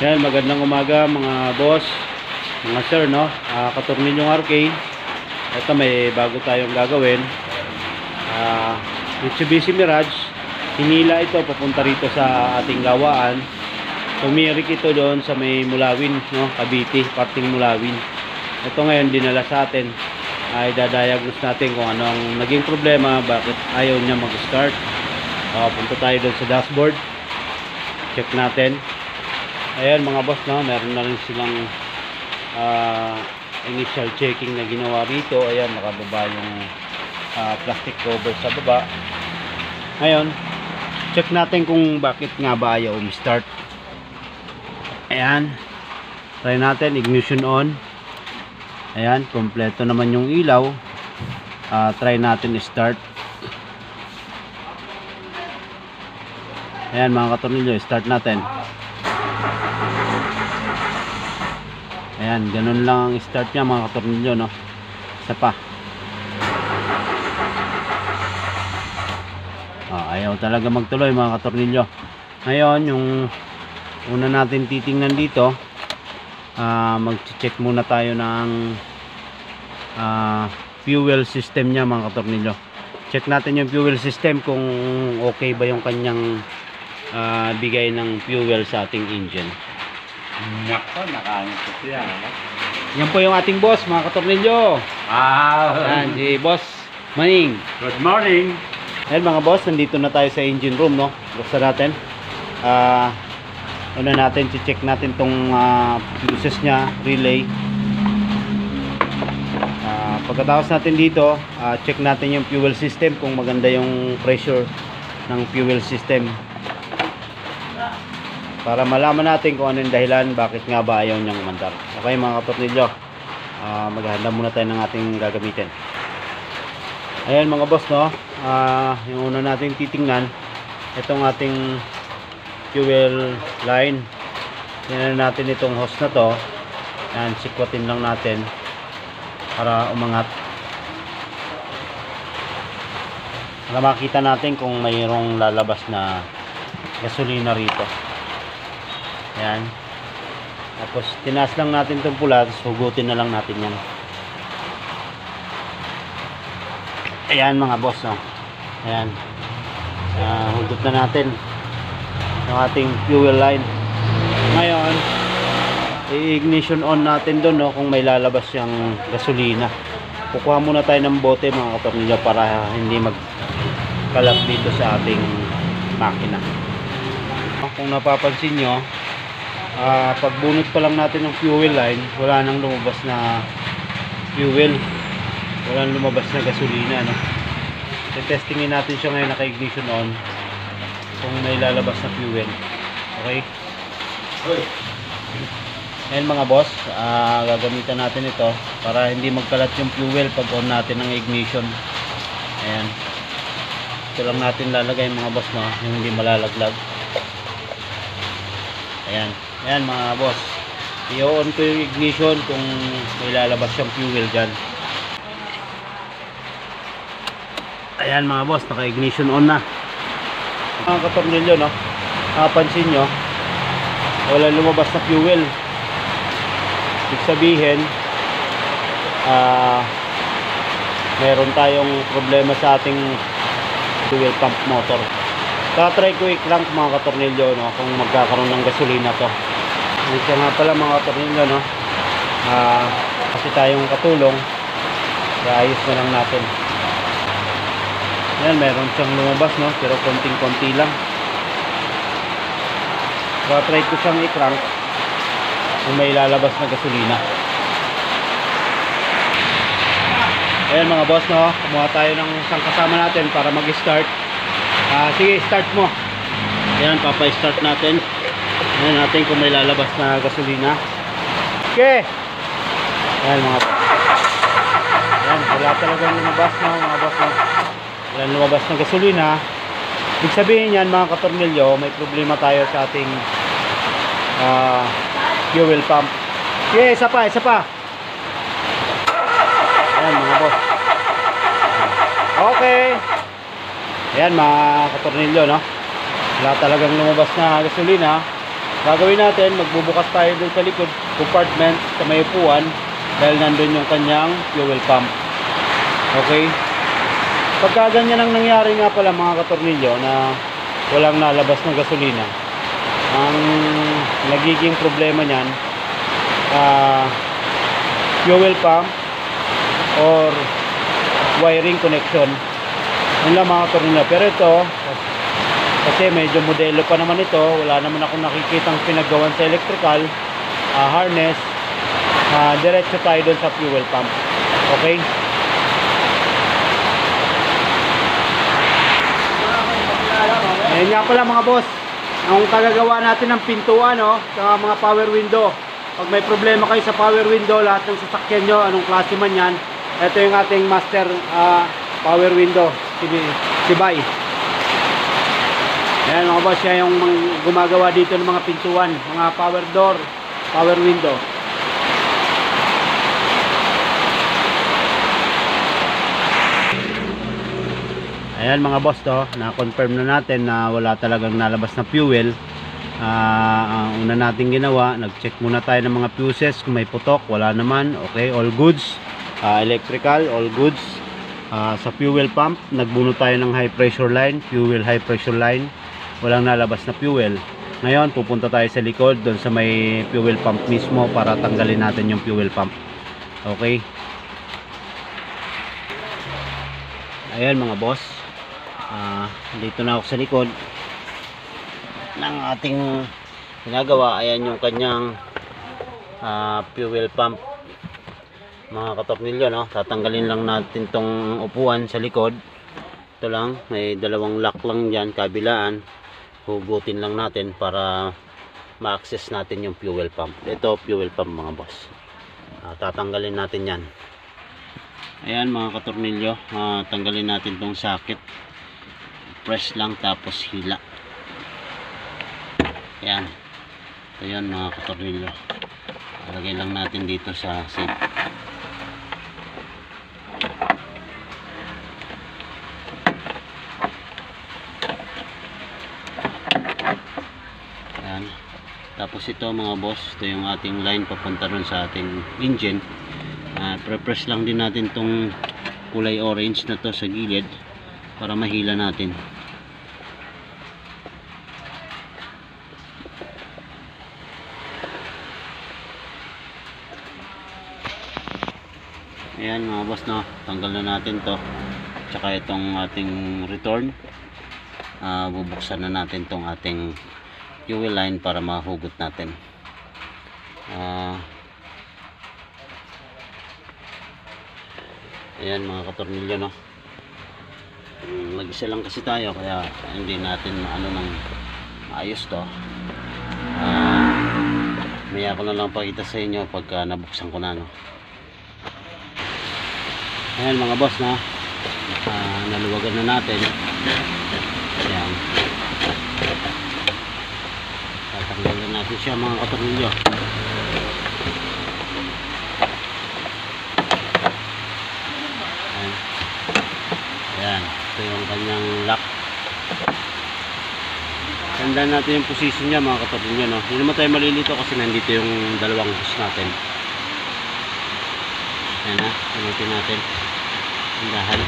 Yan, magandang umaga mga boss, mga sir, no? Katornilyong RK. Ito may bago tayong gagawin. Mitsubishi Mirage. Hinila ito papunta rito sa ating gawaan. Tumirik ito doon sa may Mulawin, no? Cavite, parting Mulawin. Ito ngayon dinala sa atin. Ay dadiagnose natin kung ano ang naging problema, bakit ayaw niya mag-start. Punta tayo doon sa dashboard. Check natin. Ayan mga boss, no, meron na rin silang initial checking na ginawa rito. Ayan, nakababa yung plastic cover sa baba. Ngayon, check natin kung bakit nga ba ayaw start. Ayan, try natin, ignition on. Ayan, kompleto naman yung ilaw. Try natin start. Ayan mga katornilyo, start natin. Ayan, ganun lang ang start niya mga katornilyo, no? Isa pa. Ayaw talaga magtuloy mga katornilyo. Ngayon, yung una natin titingnan dito, mag-check muna tayo ng fuel system niya mga katornilyo. Check natin yung fuel system kung okay ba yung kanyang bigay ng fuel sa ating engine. Nako, nakaantok yan. Yan po yung ating boss mga katornilyo. Yan, si Boss Maning. Good morning. Ayan mga boss, nandito na tayo sa engine room, no? Buksan natin. Una natin, check natin tong fuses nya, relay. Pagkatapos natin dito, check natin yung fuel system, kung maganda yung pressure ng fuel system, para malaman natin kung ano yung dahilan bakit nga ba ayaw niyang umandar. Okay mga katornilyo, maghahanda muna tayo ng ating gagamitin. Ayan mga boss, no, yung una natin titingnan, itong ating fuel line. Tingnan natin itong hose na to. Yan, sikwatin lang natin para umangat, para makita natin kung mayroong lalabas na gasolina rito. Ayan. Tapos tinaas lang natin itong pula, tapos hugutin na lang natin yan. Ayan mga boss, no? Ayan. Hugot na natin yung ating fuel line. Ngayon, i-ignition on natin doon, no, kung may lalabas yung gasolina. Kukuha muna tayo ng bote mga katornilyo para hindi magkalat dito sa ating makina. Kung napapansin nyo, pagbunot pa lang natin ng fuel line, wala nang lumabas na fuel, wala nang lumabas na gasolina, no? Testingin natin siya ngayon, naka-ignition on, kung may lalabas na fuel. Okay? Ayan mga boss, gagamitan natin ito para hindi magkalat yung fuel pag on natin ng ignition. Ayan, ito lang natin lalagay mga boss, no? Yung hindi malalaglag. Ayan. Ayan mga boss, i-on ko yung ignition kung may lalabas yung fuel dyan. Ayan mga boss, naka-ignition on na. Mga katornilyo, no, pansin nyo, wala lumabas na fuel. Ibig sabihin, meron tayong problema sa ating fuel pump motor. Tatry ko i-crank mga katornilyo, no, kung magkakaroon ng gasolina to. Ito nga pala mga katornilyo, no, kasi tayong katulong, ayos na lang natin. Yan, meron siyang lumabas, no, pero konting-konti lang. Tatry ko siyang i-crank kung may lalabas na gasolina. Ayan mga boss, no, kumuha tayo ng isang kasama natin para mag-start. Sige, start mo. Ayan, papa-start natin. Ayan natin kung may lalabas na gasolina. Okay. Ayan mga boss. Ayan, wala talagang lumabas, no, mga boss, no. Wala lumabas na gasolina. Ibig sabihin yan mga katornilyo, may problema tayo sa ating fuel pump. Okay, isa pa, isa pa. Ayan mga boss. Okay. Ayan mga katornilyo, no, wala talagang lumabas na gasolina. gagawin natin, magbubukas tayo dun sa likod compartment sa may upuan dahil nandun yung kanyang fuel pump. Okay? Pagka ganyan ang nangyari nga pala mga katornilyo na walang nalabas ng gasolina, ang nagiging problema niyan fuel pump or wiring connection. Yun lang mga katornilyo. Pero ito, kasi medyo modelo pa naman ito, wala naman akong nakikitang pinaggawan sa electrical harness, diretso tayo dun sa fuel pump. Okay? Ayan nga pala mga boss, ang kagagawa natin ng pintuan sa mga power window. Pag may problema kayo sa power window, lahat ng sasakyan nyo, anong klase man yan, ito yung ating master power window, si Bay. Ayan mga boss, siya yung gumagawa dito ng mga pintuan, mga power door, power window. Ayan mga boss, na-confirm na natin na wala talagang nalabas na fuel. Ang una natin ginawa, nag-check muna tayo ng mga fuses kung may putok, wala naman. Okay, all goods. Electrical, all goods. Sa fuel pump, nagbunot tayo ng high pressure line, fuel high pressure line. Walang nalabas na fuel. Ngayon, pupunta tayo sa likod, doon sa may fuel pump mismo para tanggalin natin yung fuel pump. Okay. Ayan mga boss. Dito na ako sa likod ng ating ginagawa. Ayan yung kanyang fuel pump mga katornilyo, tatanggalin lang natin tong upuan sa likod. Ito lang, may dalawang lock lang dyan kabilaan, hugutin lang natin para ma-access natin yung fuel pump. Ito fuel pump mga boss, tatanggalin natin yan. Ayan mga katornilyo, tanggalin natin tong socket. Press lang tapos hila. Ayan. Ito yan mga katornilyo. Lagay lang natin dito sa seat. Ayan. Tapos ito mga boss, ito yung ating line papunta ron sa ating engine. Pre-press lang din natin tong kulay orange na to sa gilid para mahila natin. Ayan mga boss, tanggal na natin to. Tsaka itong ating return, bubuksan na natin tong ating fuel line para mahugot natin. Ayan mga katornilyo, mag-isa lang kasi tayo kaya hindi natin ng ayos to. Maya ko na lang pakita sa inyo pagka nabuksan ko na. Ayan mga boss, naluwagan na natin. Ayan, tatanggalin natin siya mga katornilyo. Ayan, ito yung kanyang lock. Tandaan natin yung position niya mga katornilyo, hindi naman tayo malilito kasi nandito yung dalawang hose natin. Ayan gamitin natin. Tindahan.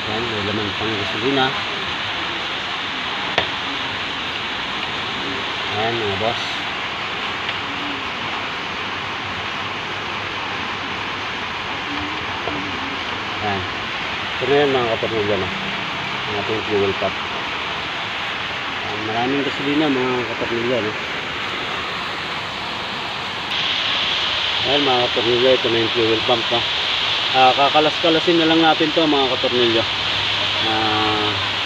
Ayan, may laman pang gasolina. Ayan mga boss. Ayan. Ito na yan mga katornilyo, ang ating fuel pump. Maraming gasolina mga katornilyo, Ayan mga katornilyo, ito na yung fuel pump, kakalas-kalasin na lang natin to mga katornilyo.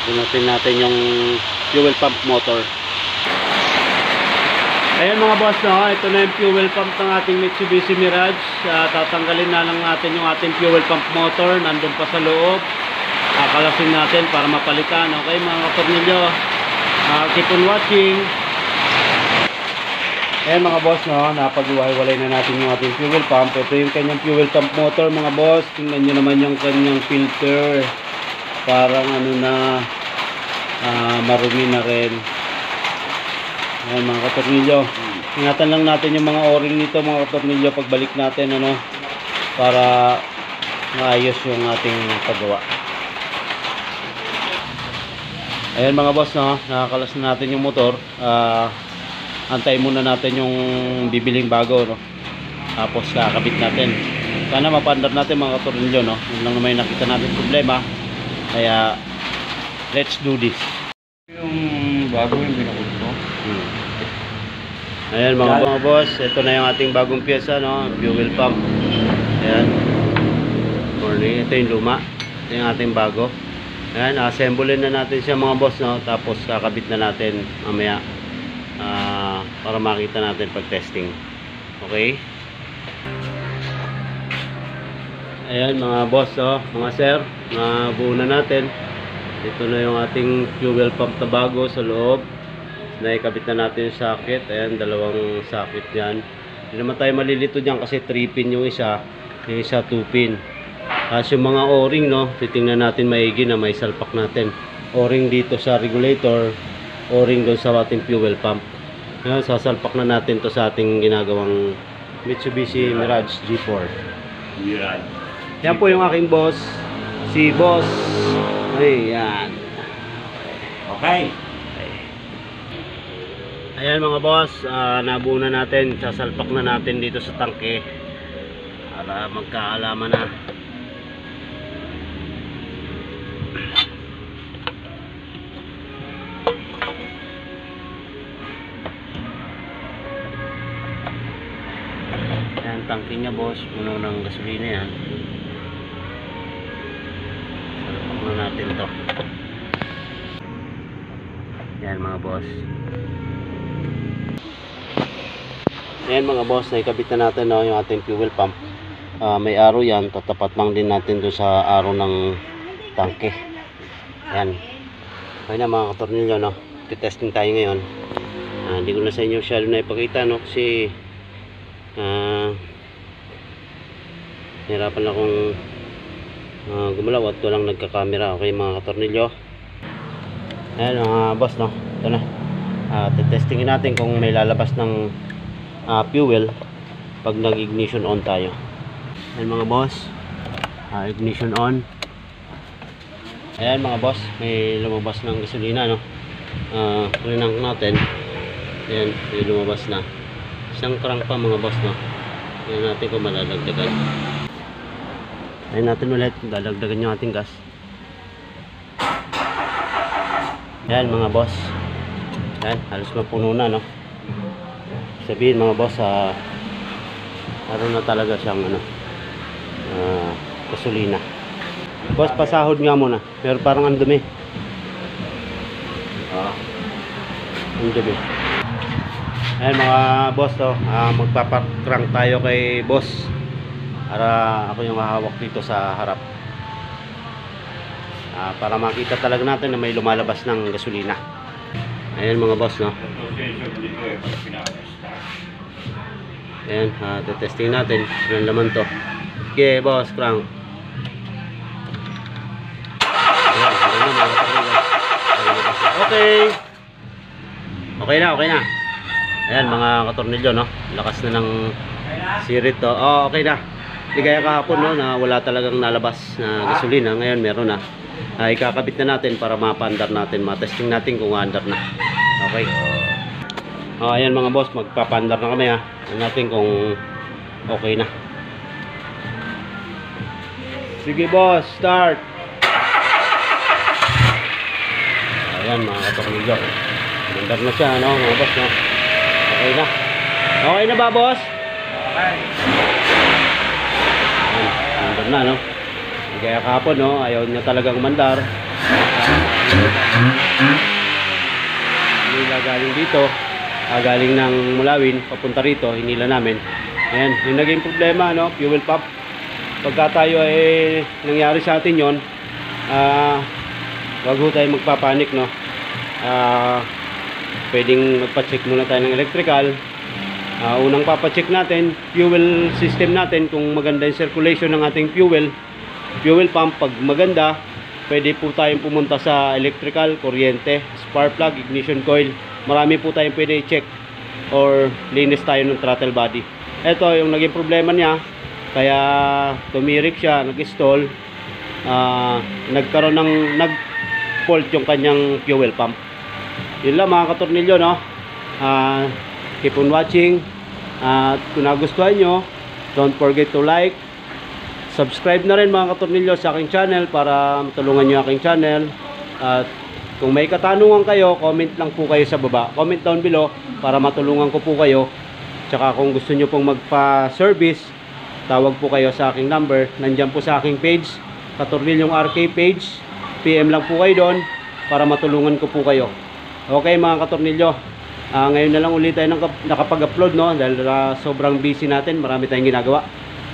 Bunutin natin yung fuel pump motor. Ayan mga boss, ito na yung fuel pump ng ating Mitsubishi Mirage. Tatanggalin na lang natin yung ating fuel pump motor, nandun pa sa loob. Kakalasin natin para mapalitan. Okay mga katornilyo, keep on watching. Ayan mga boss, no, napag-iwalay na natin yung ating fuel pump. Ito yung kanyang fuel pump motor mga boss. Tingnan nyo naman yung kanyang filter. Parang ano na, marumi na rin. Ayan mga katornilyo. Ingatan lang natin yung mga o-ring nito mga katornilyo pagbalik natin, ano, para maayos yung ating paggawa. Ayan mga boss, no, nakakalas na natin yung motor. Antayin muna natin yung bibiling bago, no? Tapos kakabit natin. Sana mapandar natin mga katornilyo, no? Yun lang naman yung nakita natin problema. Kaya let's do this. Yung bago yung binakot ko. Ayan mga boss, ito na yung ating bagong pyesa, no? Fuel pump. Ayan. Morning, ito yung luma. Ito yung ating bago. Ayan, assemblein na natin siya mga boss, no? Tapos kakabit na natin mamaya. Para makita natin pag testing. Okay? Ayan mga boss, oh, mga sir, nabuo na natin. Ito na yung ating fuel pump na bago sa loob. Naikabit na natin yung socket. Ayan, dalawang socket yan. Hindi naman tayo malilito dyan kasi 3 pin yung isa 2 pin. Tapos yung mga o-ring, no, titingnan natin maigi na may salpak natin. O-ring dito sa regulator, o-ring doon sa ating fuel pump. Ngayon, sasalpak na natin to sa ating ginagawang Mitsubishi Mirage G4. Mirage. Yan po yung aking boss, si Boss. Ayan. Okay. Ayan mga boss, nabuo na natin. Sasalpak na natin dito sa tangke para magkaalaman na. Tangke niya boss, puno ng gasolina yan. Salpak na natin to. Yan mga boss. Yan mga boss, naikabit na natin, no, yung ating fuel pump. May arrow yan, tatapat lang din natin doon sa arrow ng tangke. Yan. Kaya na mga katornilyo, no, testing tayo ngayon. Hindi ko na sa inyo masyado na ipakita, no, kasi nahirapan akong gumalaw at walang nagka-camera. Okay mga katornilyo. Ayan mga boss, no, ito na. Testingin natin kung may lalabas ng fuel pag nag-ignition on tayo. Ayan mga boss, ignition on. Ayan mga boss, may lumabas ng gasolina, no. Rinang natin. Ayan, may lumabas na. Isang crank pa mga boss, no. Ayan natin kung malalagdagan. Ayan natin ulit, dadagdagan yung ating gas. Ayan mga boss. Ayan, halos mapuno na, no. Sabihin mga boss, ano na talaga siyang ano, gasolina. Boss, pasahod nga muna. Pero parang ang dumi. Ang dumi. Ayan mga boss, to, magpapakrang tayo kay boss para ako yung hahawak dito sa harap, para makita talaga natin na may lumalabas ng gasolina. Ayan mga boss, no. Ayan, testing natin kung laman to. Okay boss, crank. Okay. Okay na. Ayan mga katornilyo, no. Lakas na ng sirit to. Oh, okay na. Hindi kaya kahapon, no, na wala talagang nalabas na gasolina. Ngayon meron na. Ikakabit na natin para mapandar natin. Matesting natin kung andar na. Okay. Ayan mga boss, magpapandar na kami, ha. Tignan natin kung okay na. Sige boss, start. Ayan mga katornilyo. Andar na siya, no, mga boss, no. Okay na. Okay na ba boss? Okay. Andar na, no. Kaya kahapon, no, ayaw niya talagang mandar. Hinila galing dito, galing ng Mulawin papunta rito, hinila namin. Ayan, yung naging problema, no, fuel pump. Pagka tayo ay nangyari sa atin yon, wag ho tayo magpapanik, no. Pwedeng magpa-check muna tayo ng electrical Unang papacheck natin, fuel system natin, kung maganda yung circulation ng ating fuel pump. Pag maganda, pwede po tayong pumunta sa electrical, kuryente, spark plug, ignition coil. Marami po tayong pwede i-check or linis tayo ng throttle body. Ito yung naging problema niya, kaya tumirik siya, nag-stall, nagkaroon ng nag-fault yung kanyang fuel pump. Yun lang mga katornilyo, no? Keep on watching. At kung nagustuhan nyo, don't forget to like, subscribe na rin mga katornilyo sa aking channel para matulungan nyo aking channel. At kung may katanungan kayo, comment lang po kayo sa baba, comment down below para matulungan ko po kayo. Tsaka kung gusto nyo pong magpa-service, tawag po kayo sa aking number, nandyan po sa aking page, Katornilyong RK page. PM lang po kayo doon para matulungan ko po kayo. Okay mga katornilyo, ngayon na lang ulit tayo nakapag-upload, no? Dahil sobrang busy natin, marami tayong ginagawa.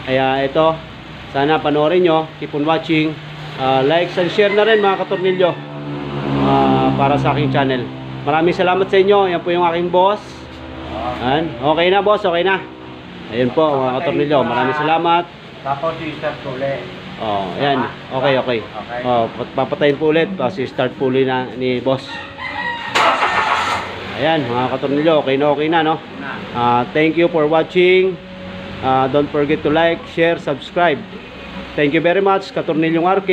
Kaya ito, sana panoorin nyo, keep on watching, likes and share na rin mga katornilyo, para sa aking channel. Maraming salamat sa inyo. Yan po yung aking boss. Okay na boss, okay na. Ayun po mga katornilyo, maraming salamat. Tapos i-start ulit. Ayan, okay. Papatayin po ulit kasi start po ulit na ni boss. Ayan mga katornilyo, okay na, no? Thank you for watching. Don't forget to like, share, subscribe. Thank you very much, Katornilyong RK.